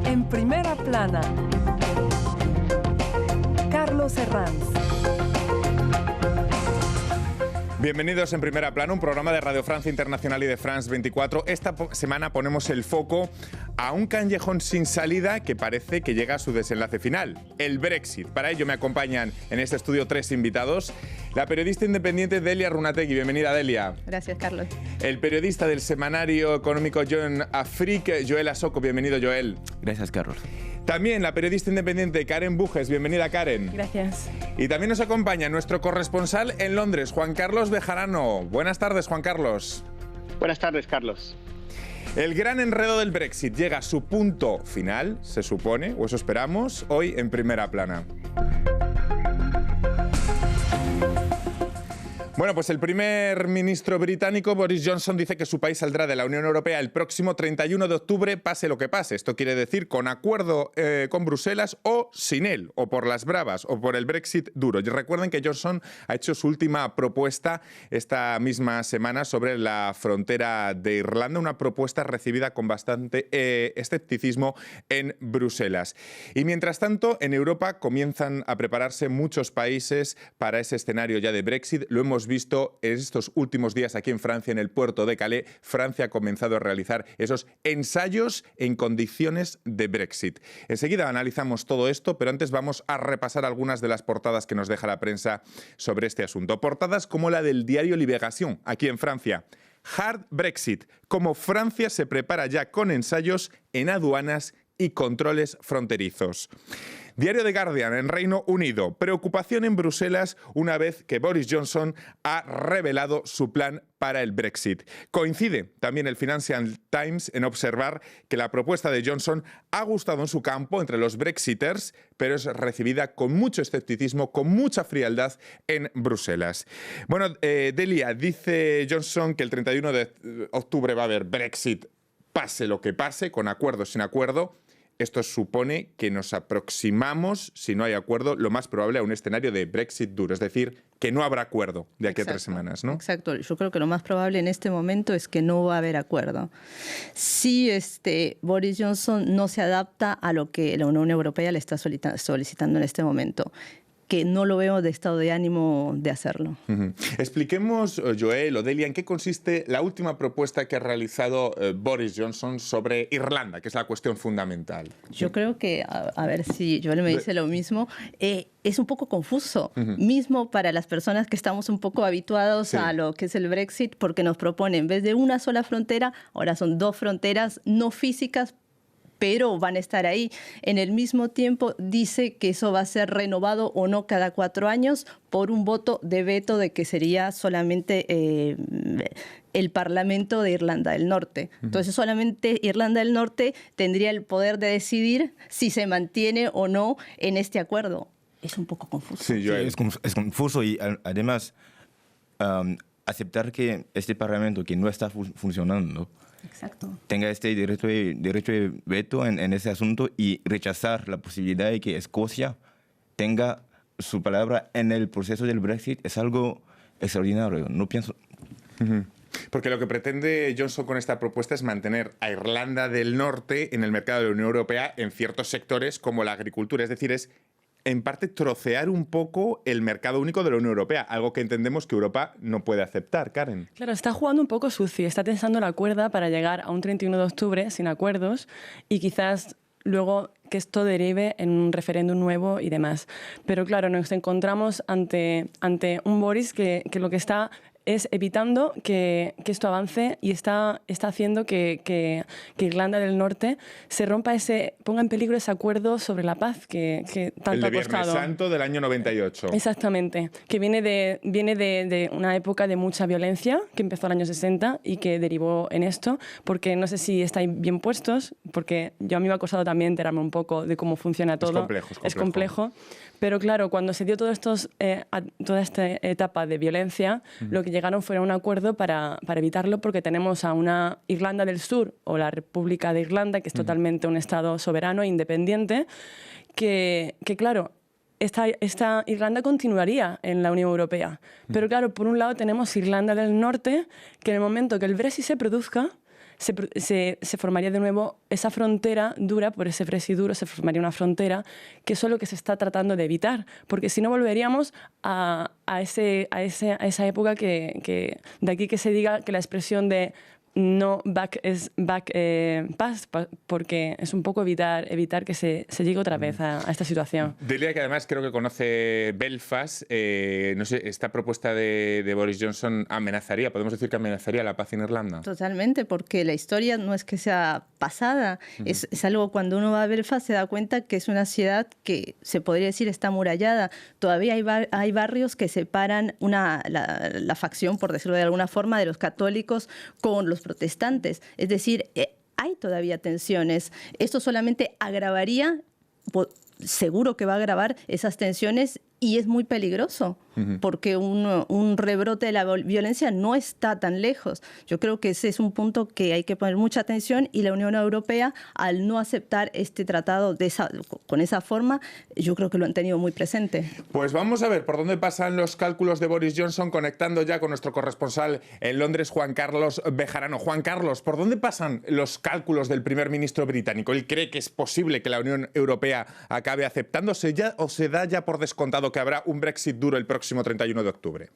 En primera plana, Carlos Herranz. Bienvenidos en Primera Plana, un programa de Radio Francia Internacional y de France 24. Esta semana ponemos el foco a un callejón sin salida que parece que llega a su desenlace final, el Brexit. Para ello me acompañan en este estudio tres invitados. La periodista independiente Delia Runategui. Bienvenida, Delia. Gracias, Carlos. El periodista del semanario económico Jeune Afrique, Joel Asoko. Bienvenido, Joel. Gracias, Carlos. También la periodista independiente Karen Bujes. Bienvenida, Karen. Gracias. Y también nos acompaña nuestro corresponsal en Londres, Juan Carlos Bejarano. Buenas tardes, Juan Carlos. Buenas tardes, Carlos. El gran enredo del Brexit llega a su punto final, se supone, o eso esperamos, hoy en Primera Plana. Bueno, pues el primer ministro británico, Boris Johnson, dice que su país saldrá de la Unión Europea el próximo 31 de octubre, pase lo que pase. Esto quiere decir con acuerdo con Bruselas o sin él, o por las bravas, o por el Brexit duro. Y recuerden que Johnson ha hecho su última propuesta esta misma semana sobre la frontera de Irlanda, una propuesta recibida con bastante escepticismo en Bruselas. Y mientras tanto, en Europa comienzan a prepararse muchos países para ese escenario ya de Brexit. Lo hemos visto en estos últimos días aquí en Francia, en el puerto de Calais. Francia ha comenzado a realizar esos ensayos en condiciones de Brexit. Enseguida analizamos todo esto, pero antes vamos a repasar algunas de las portadas que nos deja la prensa sobre este asunto. Portadas como la del diario Libération, aquí en Francia. Hard Brexit, como Francia se prepara ya con ensayos en aduanas y controles fronterizos. Diario The Guardian, en Reino Unido. Preocupación en Bruselas una vez que Boris Johnson ha revelado su plan para el Brexit. Coincide también el Financial Times en observar que la propuesta de Johnson ha gustado en su campo entre los Brexiters, pero es recibida con mucho escepticismo, con mucha frialdad en Bruselas. Bueno, Delia, dice Johnson que el 31 de octubre va a haber Brexit, pase lo que pase, con acuerdo o sin acuerdo. Esto supone que nos aproximamos, si no hay acuerdo, lo más probable a un escenario de Brexit duro, es decir, que no habrá acuerdo de aquí a 3 semanas, ¿no? Exacto. Yo creo que lo más probable en este momento es que no va a haber acuerdo. Si Boris Johnson no se adapta a lo que la Unión Europea le está solicitando en este momento, que no lo veo de estado de ánimo de hacerlo. Uh-huh. Expliquemos, Joel o Delia, en qué consiste la última propuesta que ha realizado Boris Johnson sobre Irlanda, que es la cuestión fundamental. Yo creo que, a ver si Joel me dice lo mismo, es un poco confuso, mismo para las personas que estamos un poco habituados a lo que es el Brexit, porque nos propone, en vez de una sola frontera, ahora son 2 fronteras no físicas, pero van a estar ahí. En el mismo tiempo dice que eso va a ser renovado o no cada 4 años por un voto de veto de que sería solamente el Parlamento de Irlanda del Norte. Entonces solamente Irlanda del Norte tendría el poder de decidir si se mantiene o no en este acuerdo. Es un poco confuso. Sí, es confuso y además aceptar que este Parlamento que no está funcionando Exacto. tenga este derecho de veto en ese asunto y rechazar la posibilidad de que Escocia tenga su palabra en el proceso del Brexit es algo extraordinario. No pienso... Porque lo que pretende Johnson con esta propuesta es mantener a Irlanda del Norte en el mercado de la Unión Europea en ciertos sectores como la agricultura, es decir, es en parte trocear un poco el mercado único de la Unión Europea, algo que entendemos que Europa no puede aceptar, Karen. Claro, está jugando un poco sucio, está tensando la cuerda para llegar a un 31 de octubre sin acuerdos y quizás luego que esto derive en un referéndum nuevo y demás. Pero claro, nos encontramos ante un Boris que lo que está es evitando que esto avance y está haciendo que Irlanda del Norte se rompa ponga en peligro ese acuerdo sobre la paz que tanto ha costado. El de Viernes Santo del año 98. Exactamente, que viene de una época de mucha violencia que empezó en el año 60 y que derivó en esto, porque no sé si estáis bien puestos, porque a mí me ha costado también enterarme un poco de cómo funciona todo. Es complejo. Pero claro, cuando se dio toda esta etapa de violencia, lo que llegaron fue a un acuerdo para evitarlo, porque tenemos a una Irlanda del Sur, o la República de Irlanda, que es totalmente un Estado soberano e independiente, que claro, esta Irlanda continuaría en la Unión Europea. Pero claro, por un lado tenemos Irlanda del Norte, que en el momento que el Brexit se produzca, se formaría de nuevo esa frontera dura, por ese Brexit duro, se formaría una frontera que eso es lo que se está tratando de evitar, porque si no volveríamos a esa época que de aquí que se diga que la expresión de no back is back past, porque es un poco evitar que se llegue otra vez a esta situación. Delia, que además creo que conoce Belfast, no sé, esta propuesta de Boris Johnson podemos decir que amenazaría la paz en Irlanda. Totalmente, porque la historia no es que sea pasada, es algo cuando uno va a Belfast se da cuenta que es una ciudad que se podría decir está amurallada. Todavía hay barrios que separan la facción, por decirlo de alguna forma, de los católicos con los protestantes. Es decir, hay todavía tensiones. Esto solamente agravaría, seguro que va a agravar esas tensiones y es muy peligroso porque un rebrote de la violencia no está tan lejos. Yo creo que ese es un punto que hay que poner mucha atención y la Unión Europea, al no aceptar este tratado con esa forma, yo creo que lo han tenido muy presente. Pues vamos a ver por dónde pasan los cálculos de Boris Johnson, conectando ya con nuestro corresponsal en Londres, Juan Carlos Bejarano. Juan Carlos, ¿por dónde pasan los cálculos del primer ministro británico? ¿Él cree que es posible que la Unión Europea acabe aceptándose ya o se da ya por descontado que habrá un Brexit duro el próximo 31 de octubre?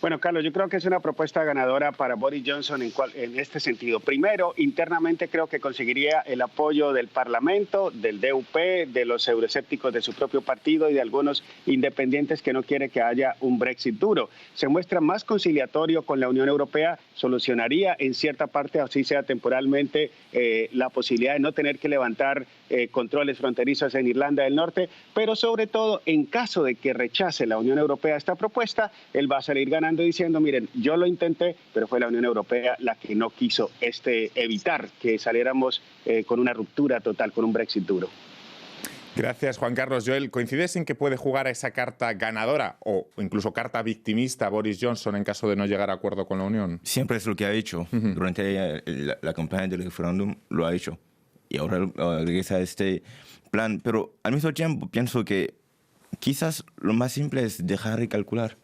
Bueno, Carlos, yo creo que es una propuesta ganadora para Boris Johnson en este sentido. Primero, internamente creo que conseguiría el apoyo del Parlamento, del DUP, de los euroescépticos de su propio partido y de algunos independientes que no quieren que haya un Brexit duro. Se muestra más conciliatorio con la Unión Europea, solucionaría en cierta parte, así sea temporalmente, la posibilidad de no tener que levantar controles fronterizos en Irlanda del Norte, pero sobre todo, en caso de que rechace la Unión Europea esta propuesta, él va a salir ganando diciendo, miren, yo lo intenté, pero fue la Unión Europea la que no quiso evitar que saliéramos con una ruptura total, con un Brexit duro. Gracias, Juan Carlos. Joel, ¿coincides en que puede jugar a esa carta ganadora o incluso carta victimista Boris Johnson en caso de no llegar a acuerdo con la Unión? Siempre es lo que ha hecho. Durante la campaña del referéndum lo ha hecho. Y ahora regresa a este plan. Pero al mismo tiempo pienso que quizás lo más simple es dejar de calcular.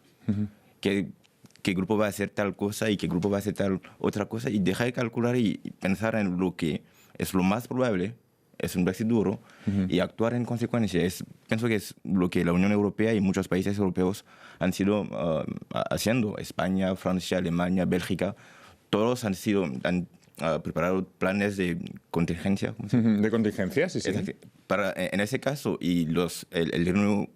Qué grupo va a hacer tal cosa y qué grupo va a hacer tal otra cosa, y dejar de calcular y pensar en lo que es lo más probable, es un Brexit duro, y actuar en consecuencia. Pienso que es lo que la Unión Europea y muchos países europeos han sido haciendo. España, Francia, Alemania, Bélgica, todos han preparado planes de contingencia. De contingencia, sí, sí. En ese caso, y el Reino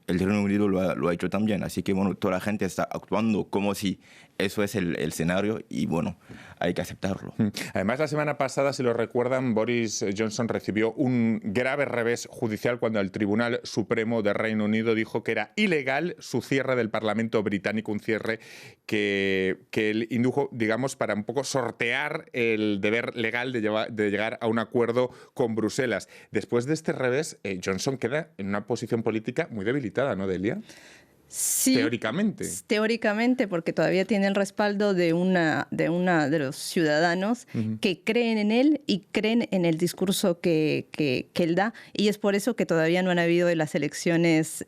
Unido lo ha hecho también. Así que, bueno, toda la gente está actuando como si eso es el escenario y, bueno, hay que aceptarlo. Además, la semana pasada, si lo recuerdan, Boris Johnson recibió un grave revés judicial cuando el Tribunal Supremo de Reino Unido dijo que era ilegal su cierre del Parlamento británico, un cierre que él indujo, digamos, para un poco sortear el deber legal de llegar a un acuerdo con Bruselas. Después de este revés, Johnson queda en una posición política muy debilitada, ¿no, Delia? Sí, teóricamente, porque todavía tiene el respaldo de los ciudadanos que creen en él y creen en el discurso que él da, y es por eso que todavía no han habido las elecciones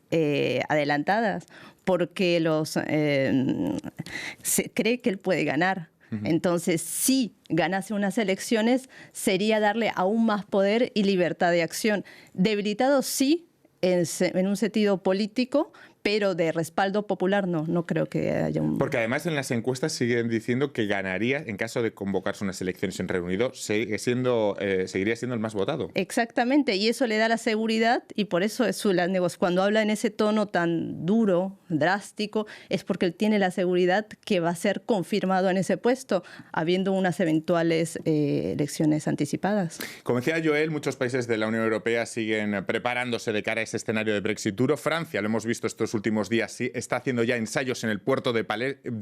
adelantadas, porque se cree que él puede ganar. Entonces, si ganase unas elecciones, sería darle aún más poder y libertad de acción. Debilitado sí, en un sentido político, pero de respaldo popular no creo que haya un... Porque además en las encuestas siguen diciendo que ganaría en caso de convocarse unas elecciones en Reino Unido, seguiría siendo el más votado. Exactamente, y eso le da la seguridad, y por eso cuando habla en ese tono tan duro, drástico, es porque él tiene la seguridad que va a ser confirmado en ese puesto, habiendo unas eventuales elecciones anticipadas. Como decía Joel, muchos países de la Unión Europea siguen preparándose de cara a ese escenario de Brexit duro. Francia, lo hemos visto estos últimos días, sí, está haciendo ya ensayos en el puerto de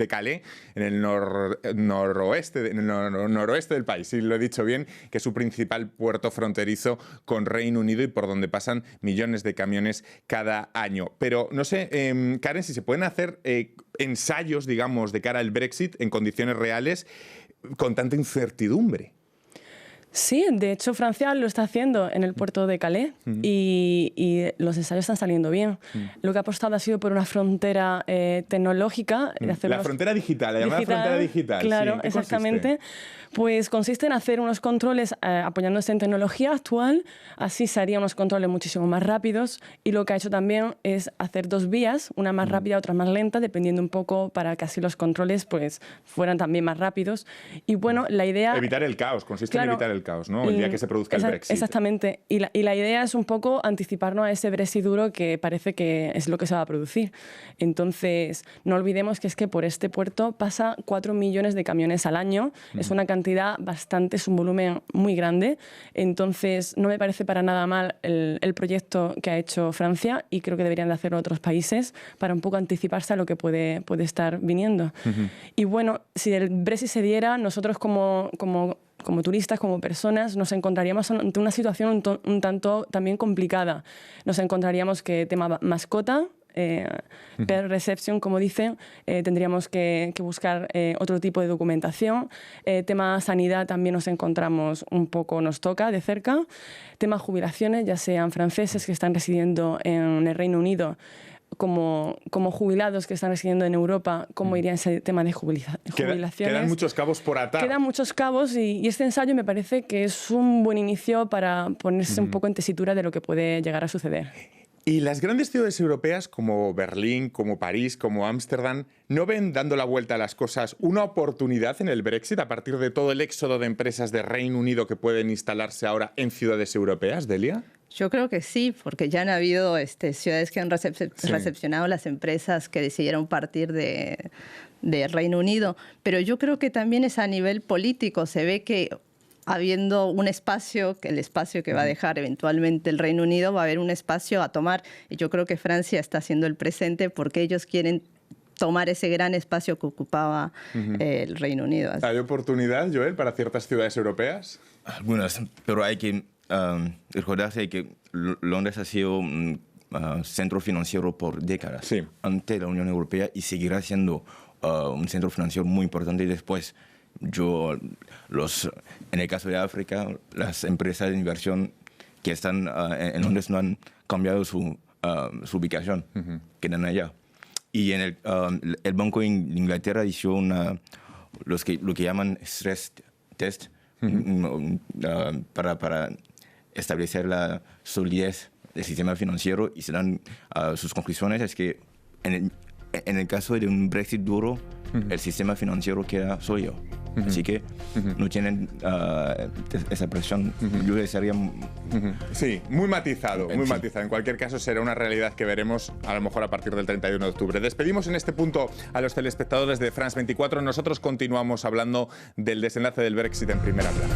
Calais, en el noroeste del país, si lo he dicho bien, que es su principal puerto fronterizo con Reino Unido y por donde pasan millones de camiones cada año. Pero no sé, Karen, si se pueden hacer ensayos, digamos, de cara al Brexit en condiciones reales con tanta incertidumbre. Sí, de hecho Francia lo está haciendo en el puerto de Calais y los ensayos están saliendo bien. Lo que ha apostado ha sido por una frontera tecnológica. La frontera digital, la llamada frontera digital. Claro, sí, exactamente. Consiste? Pues consiste en hacer unos controles apoyándose en tecnología actual, así se harían unos controles muchísimo más rápidos, y lo que ha hecho también es hacer 2 vías, una más rápida, otra más lenta, dependiendo un poco para que así los controles pues fueran también más rápidos. Y bueno, la idea... Evitar el caos, consiste en evitar el caos, ¿no? El día que se produzca el Brexit. Exactamente, y la idea es un poco anticiparnos a ese Brexit duro que parece que es lo que se va a producir. Entonces, no olvidemos que es que por este puerto pasa 4 millones de camiones al año, es una cantidad bastante, es un volumen muy grande, entonces no me parece para nada mal el proyecto que ha hecho Francia, y creo que deberían de hacerlo otros países para un poco anticiparse a lo que puede estar viniendo. Y bueno, si el Brexit se diera, nosotros como turistas, como personas, nos encontraríamos ante una situación un tanto también complicada. Nos encontraríamos que tema mascota, per reception, como dicen, tendríamos que buscar otro tipo de documentación. Tema sanidad también nos encontramos un poco, nos toca de cerca. Tema jubilaciones, ya sean franceses que están residiendo en el Reino Unido, como jubilados que están residiendo en Europa, cómo iría ese tema de jubilaciones. Quedan muchos cabos por atar. Quedan muchos cabos, y este ensayo me parece que es un buen inicio para ponerse un poco en tesitura de lo que puede llegar a suceder. Y las grandes ciudades europeas como Berlín, como París, como Ámsterdam, ¿no ven, dando la vuelta a las cosas, una oportunidad en el Brexit a partir de todo el éxodo de empresas de Reino Unido que pueden instalarse ahora en ciudades europeas, Delia? Yo creo que sí, porque ya han habido ciudades que han recepcionado las empresas que decidieron partir de Reino Unido. Pero yo creo que también es a nivel político. Se ve que habiendo un espacio, que el espacio que va a dejar eventualmente el Reino Unido, va a haber un espacio a tomar. Y yo creo que Francia está haciendo el presente porque ellos quieren tomar ese gran espacio que ocupaba el Reino Unido. ¿Hay oportunidad, Joel, para ciertas ciudades europeas? Algunas, pero hay que recordarse que Londres ha sido un centro financiero por décadas ante la Unión Europea, y seguirá siendo un centro financiero muy importante después. En el caso de África, las empresas de inversión que están en Londres no han cambiado su ubicación, quedan allá. Y en el Banco de Inglaterra hizo lo que llaman stress test para establecer la solidez del sistema financiero, y se dan sus conclusiones es que en el caso de un Brexit duro, el sistema financiero queda sólido. Así que no tienen esa presión. Yo desearía... Sí, muy matizado, muy matizado. En cualquier caso, será una realidad que veremos a lo mejor a partir del 31 de octubre. Despedimos en este punto a los telespectadores de France 24. Nosotros continuamos hablando del desenlace del Brexit en Primera Plana.